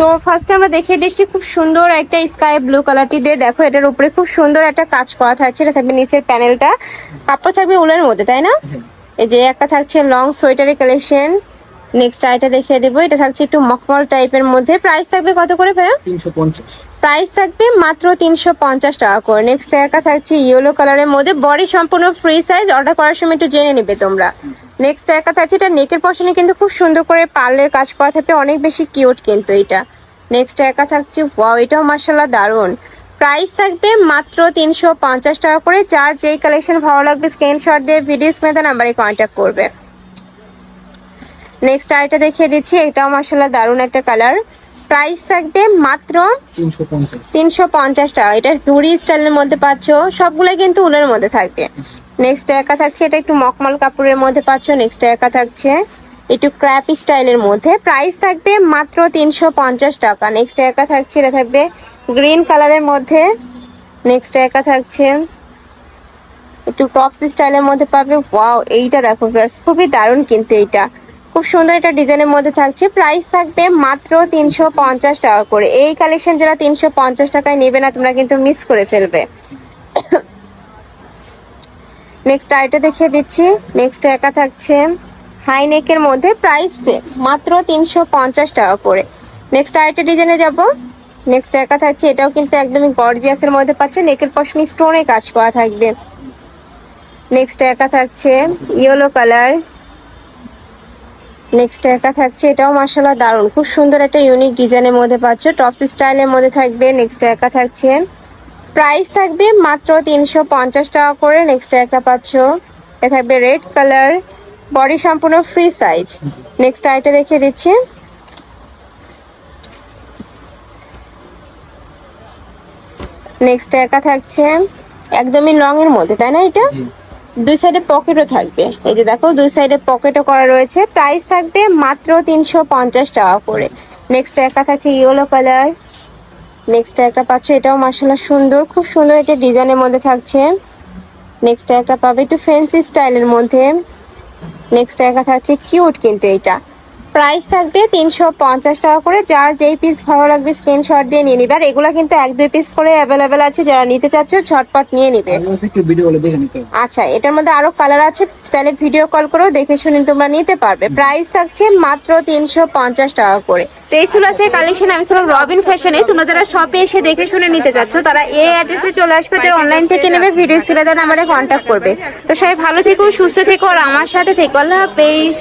তো ফার্স্টে আমরা দেখিয়ে দিচ্ছি খুব সুন্দর একটা স্কাই ব্লু কালারটি দিয়ে। দেখো এটার উপরে খুব সুন্দর একটা কাজ করা থাকছে। এটা থাকবে নিচের প্যানেলটা, কাপড় থাকবে উলের মধ্যে, তাই না? এই যে একটা থাকছে লং সোয়েটারের কালেকশন। নেক্সট আইটা দেখিয়ে দেবো, এটা থাকছে একটু মখমল টাইপের মধ্যে। প্রাইস থাকবে কত করে ভাইয়া? 350। প্রাইস থাকবে মাত্র 350 টাকা করে। নেক্সট একটা থাকছে ইয়েলো কালারের মধ্যে, বডি সম্পূর্ণ ফ্রি সাইজ। অর্ডার করার সময় একটু জেনে নেবে তোমরা। নেক্সট একটা থাকছে, এটা নেকের পশনে কিন্তু খুব সুন্দর করে পার্লের কাজ করা থাকবে, অনেক বেশি কিউট কিন্তু এটা। নেক্সট একটা থাকছে, ওয়াও এটাও মাশাআল্লাহ দারুন। প্রাইস থাকবে মাত্র 350 টাকা করে। যার যেই কালেকশন ভালো লাগবে স্ক্রিনশট দিয়ে ভিডিও স্ক্রিনে নাম্বারে কন্ট্যাক্ট করবে। নেক্সট আইটা দেখিয়ে দিচ্ছি, এটাও মাশাআল্লাহ দারুন একটা কালার। প্রাইস থাকবে মাত্র 350 টাকা। এটা হুডি স্টাইলের মধ্যে পাচ্ছ, সবগুলো কিন্তু উলের মধ্যে থাকবে। নেক্সট একা থাকছে, এটা একটু মখমল কাপড়ের মধ্যে পাচ্ছ। নেক্সট একা থাকছে একটু ক্র্যাপ স্টাইলের মধ্যে, প্রাইস থাকবে মাত্র 350 টাকা। নেক্সট একা থাকছে, এটা থাকবে গ্রিন কালারের মধ্যে। নেক্সট একা থাকছে একটু টপস স্টাইলের মধ্যে পাবে। ওয়াও এইটা দেখো ভিউয়ার্স, খুবই দারুণ কিন্তু এইটা খুব সুন্দর একটা ডিজাইনের মধ্যে থাকছে। প্রাইস থাকবে মাত্র 350 টাকা করে। এই কালেকশন যারা 350 টাকায় নেবে না তোমরা কিন্তু মিস করে ফেলবে। নেক্সট আইটা দেখিয়ে দিচ্ছি। নেক্সট একা থাকছে হাই নেকের মধ্যে, প্রাইস মাত্র 350 টাকা করে। নেক্সট আইটা ডিজাইনে যাব। নেক্সট একা থাকছে, এটাও কিন্তু একদমই গর্জিয়াসের মধ্যে পাচ্ছ, নেকের পশনে স্টোনে কাজ করা থাকবে। নেক্সট একা থাকছে ইয়েলো কালার। নেক্সট একটা থাকছে, এটাও মাশাআল্লাহ দারুন, খুব সুন্দর একটা ইউনিক ডিজাইনের মধ্যে পাচ্ছ, টপস স্টাইলের মধ্যে থাকবে। নেক্সট একটা থাকছে, প্রাইস থাকবে মাত্র 350 টাকা করে। নেক্সট একটা পাচ্ছ, এটা থাকবে রেড কালার, বডি সম্পূর্ণ ফ্রি সাইজ। নেক্সট আইটা দেখিয়ে দিচ্ছি। নেক্সট একটা থাকছে একদমই লং এর মধ্যে, তাই না? এটা দুই সাইডে পকেটও থাকবে, এই যে দেখো দুই সাইডে পকেটও করা রয়েছে। প্রাইস থাকবে মাত্র 350 টাকা করে। নেক্সট একটা থাকছে ইয়েলো কালার। নেক্সট একটা পাচ্ছ, এটাও মাশাআল্লাহ সুন্দর, খুব সুন্দর একটা ডিজাইনের মধ্যে থাকছে। নেক্সট একটা পাবে একটু ফ্যান্সি স্টাইলের মধ্যে। নেক্সট একটা থাকছে কিউট কিন্তু এটা। প্রাইস থাকবে 350 টাকা করে। যার যেই পিস ভালো লাগবে স্ক্রিনশট দিয়ে নিয়ে নিবে। আর এগুলা কিন্তু 1-2 পিস করে অ্যাভেলেবেল আছে, যারা নিতে চাচ্ছ ঝটপট নিয়ে নিবে। আচ্ছা, এটার মধ্যে আরো কালার আছে, চাইলে ভিডিও কল করেও দেখে শুনে তোমরা নিতে পারবে। প্রাইস থাকছে মাত্র 350 টাকা করে। তো এই ছিল আজকের কালেকশন। আমি ছিলাম রবিন ফ্যাশনে। তোমরা যারা শপে এসে দেখে শুনে নিতে চাচ্ছ তারা এই অ্যাড্রেসে চলে আসবে, যারা অনলাইন থেকে নেবে ভিডিও স্ক্রিনে দেন আমাদের কন্ট্যাক্ট করবে। তো সবাই ভালো থেকো, সুস্থ থেকো আর আমার সাথে থেকো। আল্লাহ হাফেজ।